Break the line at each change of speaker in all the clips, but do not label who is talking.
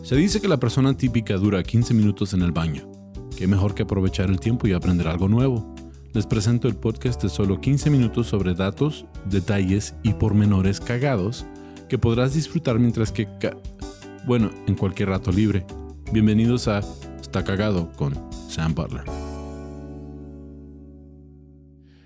Se dice que la persona típica dura 15 minutos en el baño. ¿Qué mejor que aprovechar el tiempo y aprender algo nuevo? Les presento el podcast de solo 15 minutos sobre datos, detalles y pormenores cagados que podrás disfrutar mientras que... en cualquier rato libre. Bienvenidos a Está Cagado con Sam Butler.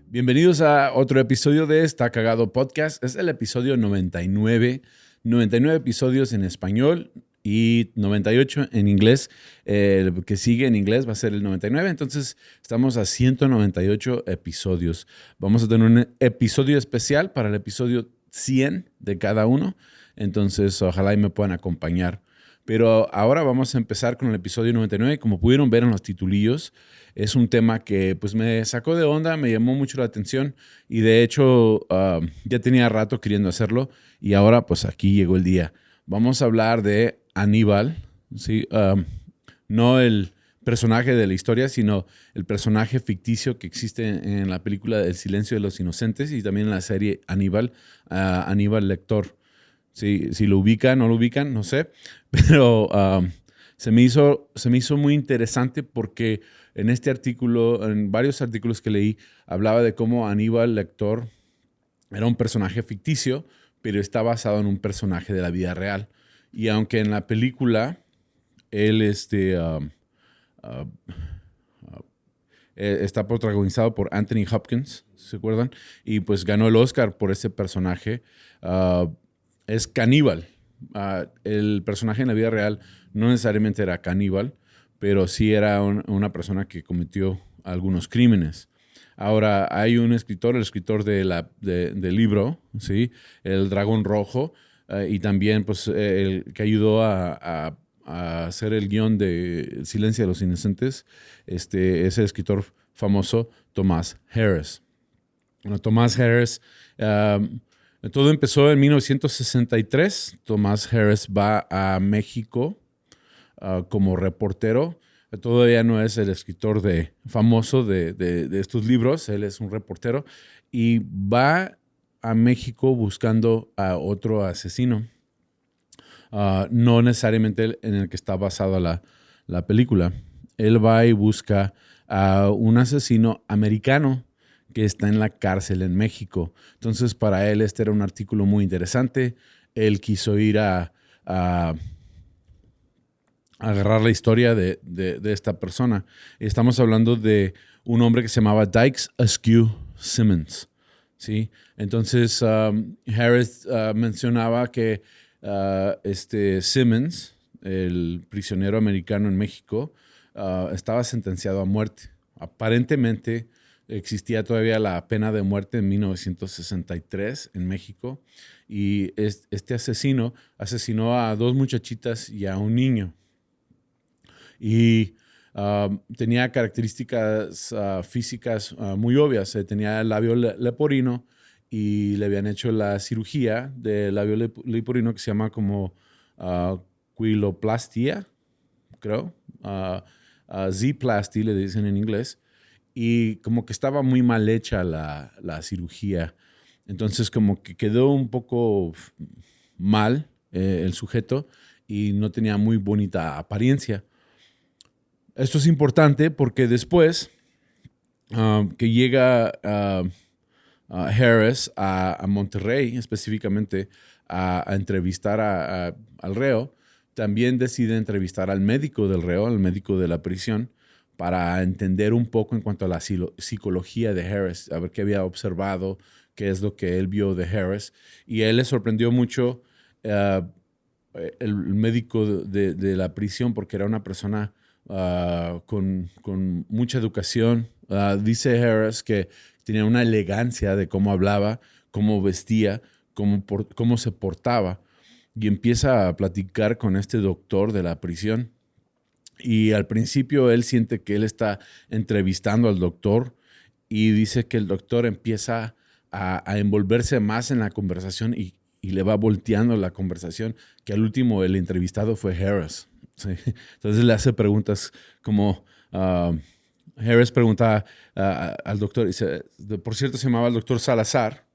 Bienvenidos a otro episodio de Está Cagado Podcast. Es el episodio 99. 99 episodios en español y 98 en inglés. El que sigue en inglés va a ser el 99. Entonces estamos a 198 episodios. Vamos a tener un episodio especial para el episodio 100 de cada uno. Entonces ojalá y me puedan acompañar. Pero ahora vamos a empezar con el episodio 99. Como pudieron ver en los titulillos, es un tema que pues me sacó de onda, me llamó mucho la atención y de hecho ya tenía rato queriendo hacerlo y ahora pues aquí llegó el día. Vamos a hablar de Aníbal, ¿sí? No el personaje de la historia, sino el personaje ficticio que existe en la película El Silencio de los Inocentes y también en la serie Aníbal, Aníbal Lecter. Si lo ubican, no lo ubican, no sé, pero se me hizo muy interesante porque en este artículo, en varios artículos que leí, hablaba de cómo Aníbal Lecter era un personaje ficticio, pero está basado en un personaje de la vida real. Y aunque en la película él está protagonizado por Anthony Hopkins, ¿se acuerdan? Y pues ganó el Oscar por ese personaje. Es caníbal. El personaje en la vida real no necesariamente era caníbal, pero sí era una persona que cometió algunos crímenes. Ahora, hay un escritor, el escritor del libro, ¿sí? El Dragón Rojo, y también pues, el que ayudó a hacer el guión de Silencio de los Inocentes, es el escritor famoso Thomas Harris. Bueno, Thomas Harris... todo empezó en 1963. Thomas Harris va a México como reportero. Todavía no es el escritor famoso de estos libros. Él es un reportero y va a México buscando a otro asesino. No necesariamente en el que está basada la película. Él va y busca a un asesino americano que está en la cárcel en México. Entonces, para él este era un artículo muy interesante. Él quiso ir a agarrar la historia de esta persona. Estamos hablando de un hombre que se llamaba Dykes Askew Simmons, ¿sí? Entonces, Harris mencionaba que Simmons, el prisionero americano en México, estaba sentenciado a muerte. Aparentemente, existía todavía la pena de muerte en 1963 en México y este asesino asesinó a 2 muchachitas y a un niño. Y tenía características físicas muy obvias. Tenía el labio leporino y le habían hecho la cirugía del labio leporino que se llama como quiloplastia, creo. Z-plasty le dicen en inglés. Y como que estaba muy mal hecha la cirugía. Entonces como que quedó un poco mal el sujeto y no tenía muy bonita apariencia. Esto es importante porque después que llega Harris a Monterrey específicamente a entrevistar al reo, también decide entrevistar al médico del reo, al médico de la prisión, para entender un poco en cuanto a la psicología de Harris, a ver qué había observado, qué es lo que él vio de Harris. Y a él le sorprendió mucho el médico de la prisión porque era una persona con mucha educación. Dice Harris que tenía una elegancia de cómo hablaba, cómo vestía, cómo se portaba. Y empieza a platicar con este doctor de la prisión. Y al principio él siente que él está entrevistando al doctor y dice que el doctor empieza a envolverse más en la conversación y le va volteando la conversación, que al último el entrevistado fue Harris. ¿Sí? Entonces le hace preguntas como Harris pregunta al doctor, dice, por cierto se llamaba el doctor Salazar,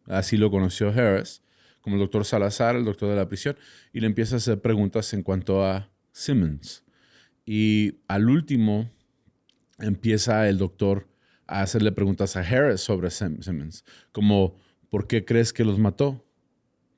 así lo conoció Harris, como el doctor Salazar, el doctor de la prisión, y le empieza a hacer preguntas en cuanto a Simmons. Y al último empieza el doctor a hacerle preguntas a Harris sobre Simmons, como ¿por qué crees que los mató?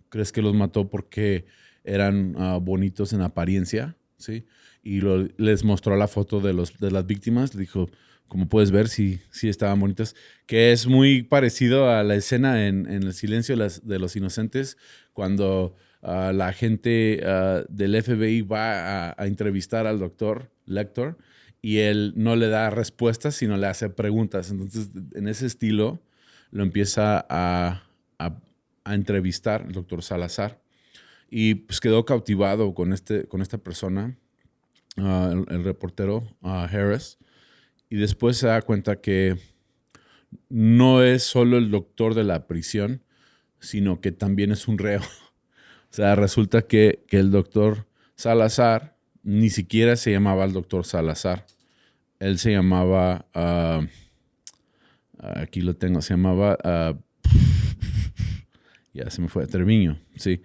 ¿Crees que los mató porque eran bonitos en apariencia? ¿Sí? Y les mostró la foto de las víctimas. Le dijo, como puedes ver, sí estaban bonitas. Que es muy parecido a la escena en El silencio de los inocentes, cuando la gente del FBI va a entrevistar al doctor Lecter y él no le da respuestas, sino le hace preguntas. Entonces, en ese estilo, lo empieza a entrevistar el doctor Salazar. Y pues quedó cautivado con esta persona, el reportero Harris. Y después se da cuenta que no es solo el doctor de la prisión, sino que también es un reo. O sea, resulta que el doctor Salazar ni siquiera se llamaba el doctor Salazar. Él se llamaba, aquí lo tengo, se llamaba, ya se me fue, Treviño, sí.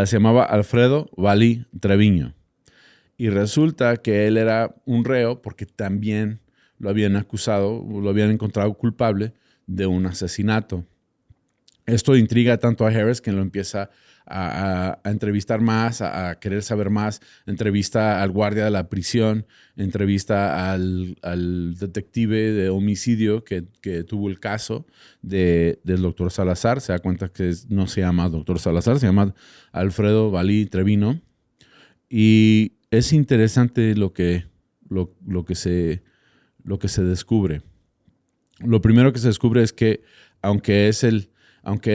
Se llamaba Alfredo Valí Treviño. Y resulta que él era un reo porque también lo habían acusado, lo habían encontrado culpable de un asesinato. Esto intriga tanto a Harris que lo empieza a entrevistar más, a querer saber más. Entrevista al guardia de la prisión, entrevista al detective de homicidio que tuvo el caso del doctor Salazar. Se da cuenta que no se llama doctor Salazar, se llama Alfredo Valí Treviño. Y es interesante lo que se descubre. Lo primero que se descubre es que aunque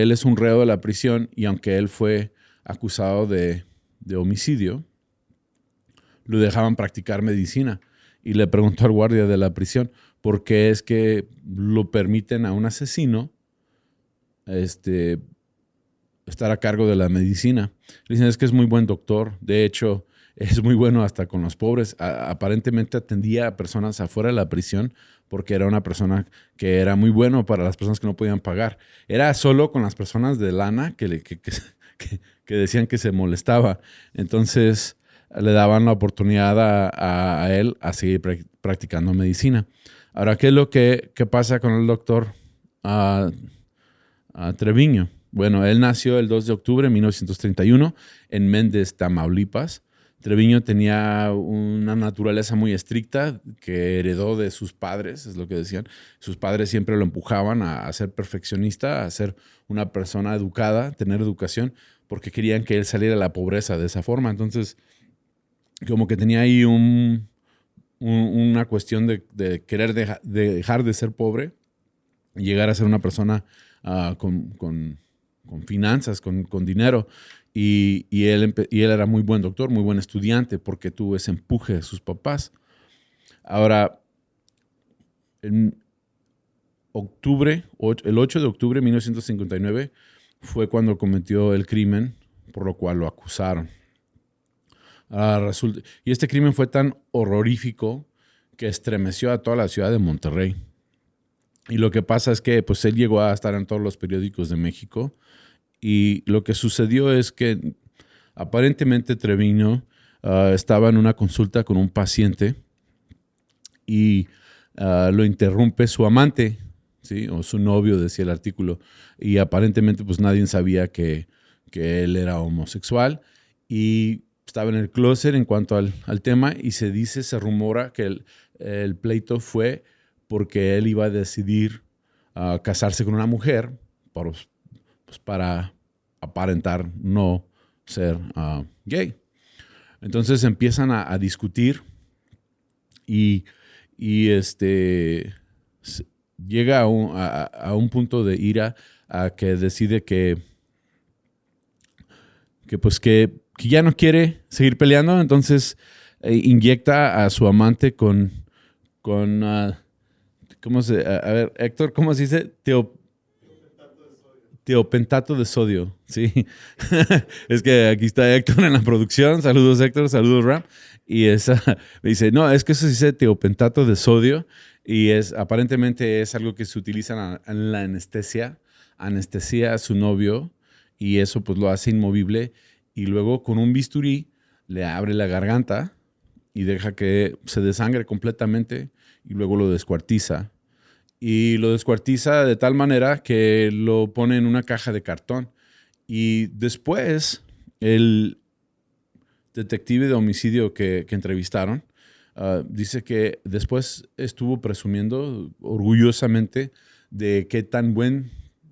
él es un reo de la prisión y aunque él fue acusado de homicidio, lo dejaban practicar medicina. Y le preguntó al guardia de la prisión por qué es que lo permiten a un asesino estar a cargo de la medicina. Le dicen, es que es muy buen doctor. De hecho, es muy bueno hasta con los pobres. Aparentemente atendía a personas afuera de la prisión porque era una persona que era muy bueno para las personas que no podían pagar. Era solo con las personas de lana que decían que se molestaba. Entonces le daban la oportunidad a él a seguir practicando medicina. Ahora, ¿qué es lo que pasa con el doctor Treviño? Bueno, él nació el 2 de octubre de 1931 en Méndez, Tamaulipas. Treviño tenía una naturaleza muy estricta que heredó de sus padres, es lo que decían. Sus padres siempre lo empujaban a ser perfeccionista, a ser una persona educada, tener educación, porque querían que él saliera de la pobreza de esa forma. Entonces, como que tenía ahí una cuestión de querer dejar de ser pobre y llegar a ser una persona con finanzas, con dinero. Y él era muy buen doctor, muy buen estudiante, porque tuvo ese empuje de sus papás. Ahora, el 8 de octubre de 1959 fue cuando cometió el crimen por lo cual lo acusaron. Y este crimen fue tan horrorífico que estremeció a toda la ciudad de Monterrey. Y lo que pasa es que pues, él llegó a estar en todos los periódicos de México. Y lo que sucedió es que aparentemente Treviño estaba en una consulta con un paciente y lo interrumpe su amante, ¿sí? O su novio, decía el artículo. Y aparentemente pues nadie sabía que él era homosexual y estaba en el closet en cuanto al tema y se rumora que el pleito fue porque él iba a decidir casarse con una mujer para aparentar no ser gay. Entonces empiezan a discutir y llega a un punto de ira a que decide que ya no quiere seguir peleando, entonces inyecta a su amante con ¿cómo se? A ver, Héctor, ¿cómo se dice? Tiopentato de sodio, sí. Es que aquí está Héctor en la producción. Saludos, Héctor. Saludos, Ram. Y me dice, no, es que eso se dice tiopentato de sodio y aparentemente es algo que se utiliza en la anestesia a su novio y eso pues lo hace inmovible y luego con un bisturí le abre la garganta y deja que se desangre completamente y luego lo descuartiza. Y lo descuartiza de tal manera que lo pone en una caja de cartón. Y después, el detective de homicidio que entrevistaron dice que después estuvo presumiendo orgullosamente de qué tan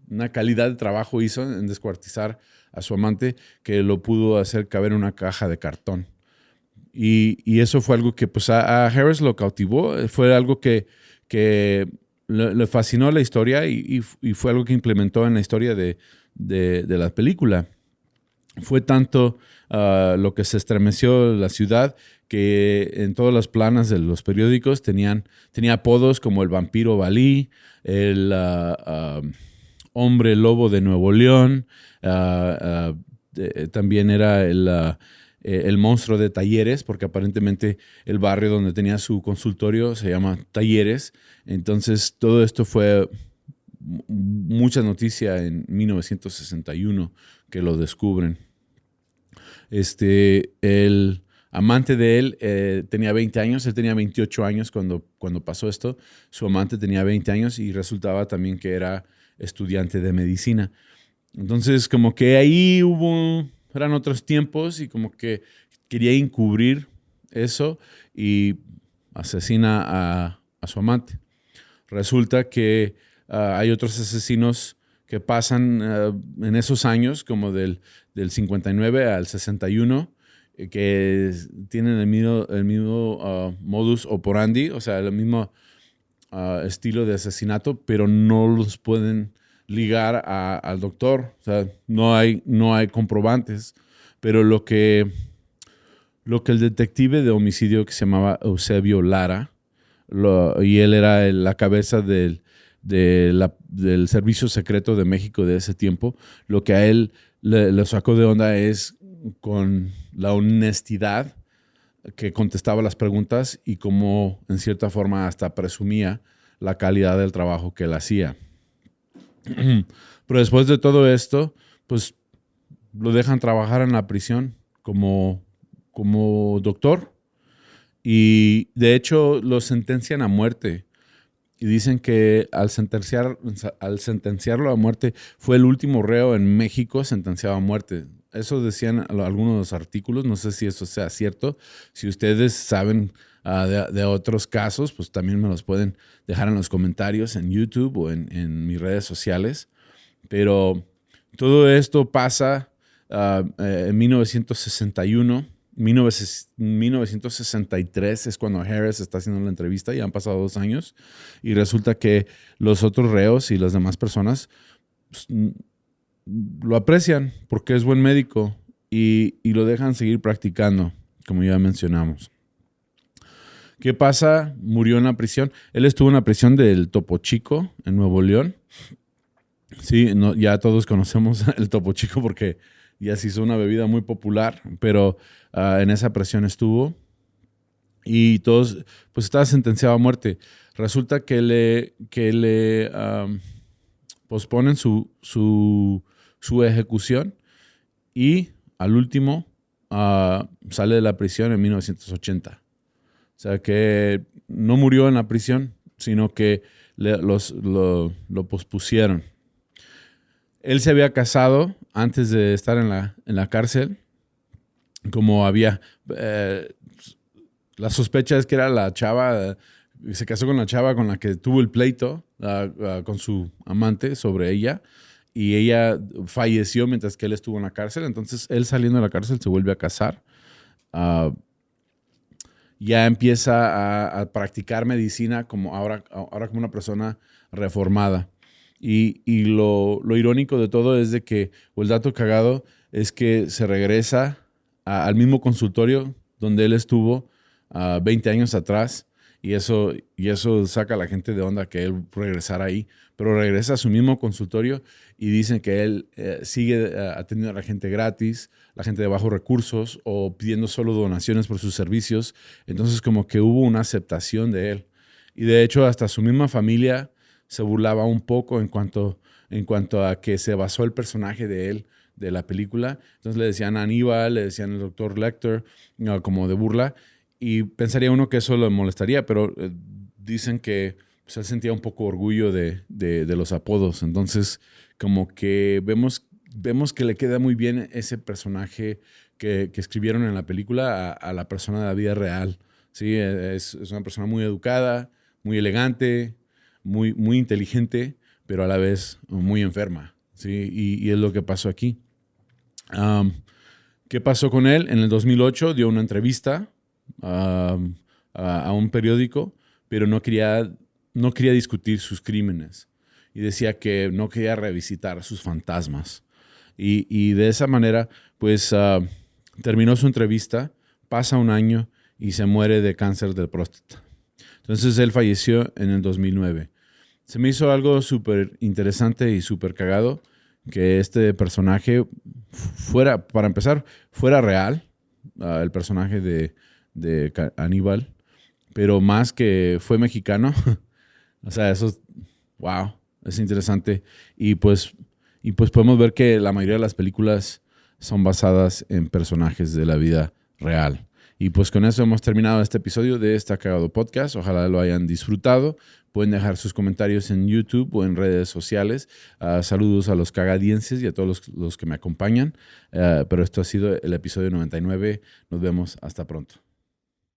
una calidad de trabajo hizo en descuartizar a su amante que lo pudo hacer caber en una caja de cartón. Y eso fue algo que pues a Harris lo cautivó, fue algo que le fascinó la historia y fue algo que implementó en la historia de la película. Fue tanto lo que se estremeció la ciudad que en todas las planas de los periódicos tenía apodos como el vampiro Balí, el hombre lobo de Nuevo León, también era el monstruo de Talleres, porque aparentemente el barrio donde tenía su consultorio se llama Talleres. Entonces todo esto fue mucha noticia en 1961 que lo descubren. El amante de él tenía 20 años, él tenía 28 años cuando pasó esto. Su amante tenía 20 años y resultaba también que era estudiante de medicina. Entonces, como que ahí eran otros tiempos y como que quería encubrir eso y asesina a su amante. Resulta que hay otros asesinos que pasan en esos años, como del 59 al 61, que tienen el mismo modus operandi, o sea, el mismo estilo de asesinato, pero no los pueden ligar al doctor. O sea, no hay comprobantes. Pero lo que el detective de homicidio que se llamaba Eusebio Lara, y él era la cabeza del Servicio Secreto de México de ese tiempo, lo que a él le sacó de onda es con la honestidad que contestaba las preguntas y cómo en cierta forma hasta presumía la calidad del trabajo que él hacía. Pero después de todo esto, pues lo dejan trabajar en la prisión como doctor y de hecho lo sentencian a muerte. Y dicen que al sentenciarlo a muerte fue el último reo en México sentenciado a muerte. Eso decían algunos de los artículos, no sé si eso sea cierto. Si ustedes saben de otros casos, pues también me los pueden dejar en los comentarios en YouTube o en mis redes sociales. Pero todo esto pasa en 1961. 1963 es cuando Harris está haciendo la entrevista, ya han pasado 2 años, y resulta que los otros reos y las demás personas pues, lo aprecian porque es buen médico y lo dejan seguir practicando, como ya mencionamos. ¿Qué pasa? Murió en la prisión. Él estuvo en la prisión del Topo Chico, en Nuevo León. Sí, ya todos conocemos el Topo Chico porque ya se hizo una bebida muy popular, pero en esa prisión estuvo y todos, pues estaba sentenciado a muerte. Resulta que le posponen su ejecución y al último sale de la prisión en 1980. O sea que no murió en la prisión, sino que lo pospusieron. Él se había casado antes de estar en la cárcel. Como había... la sospecha es que era la chava... se casó con la chava con la que tuvo el pleito con su amante sobre ella. Y ella falleció mientras que él estuvo en la cárcel. Entonces, él saliendo de la cárcel se vuelve a casar. Ya empieza a practicar medicina como ahora como una persona reformada. Y lo irónico de todo es de que, o el dato cagado, es que se regresa al mismo consultorio donde él estuvo 20 años atrás y eso saca a la gente de onda que él regresara ahí, pero regresa a su mismo consultorio y dicen que él sigue atendiendo a la gente gratis, la gente de bajos recursos o pidiendo solo donaciones por sus servicios. Entonces como que hubo una aceptación de él y de hecho hasta su misma familia se burlaba un poco en cuanto en cuanto a que se basó el personaje de él, de la película. Entonces le decían Aníbal, le decían el doctor Lecter, como de burla. Y pensaría uno que eso lo molestaría, pero dicen que pues, él sentía un poco orgullo de los apodos. Entonces, como que vemos que le queda muy bien ese personaje que escribieron en la película a la persona de la vida real. Sí, es una persona muy educada, muy elegante, muy inteligente, pero a la vez muy enferma. ¿Sí? Y es lo que pasó aquí. ¿Qué pasó con él? En el 2008 dio una entrevista a un periódico, pero no quería discutir sus crímenes. Y decía que no quería revisitar sus fantasmas. Y de esa manera, pues terminó su entrevista, pasa un año y se muere de cáncer de próstata. Entonces él falleció en el 2009. Se me hizo algo súper interesante y súper cagado que este personaje fuera, para empezar, fuera real, el personaje de Aníbal, pero más que fue mexicano. O sea, eso, wow, es interesante. Y pues podemos ver que la mayoría de las películas son basadas en personajes de la vida real. Y pues con eso hemos terminado este episodio de Está Cagado Podcast. Ojalá lo hayan disfrutado. Pueden dejar sus comentarios en YouTube o en redes sociales. Saludos a los cagadienses y a todos los que me acompañan. Pero esto ha sido el episodio 99. Nos vemos hasta pronto.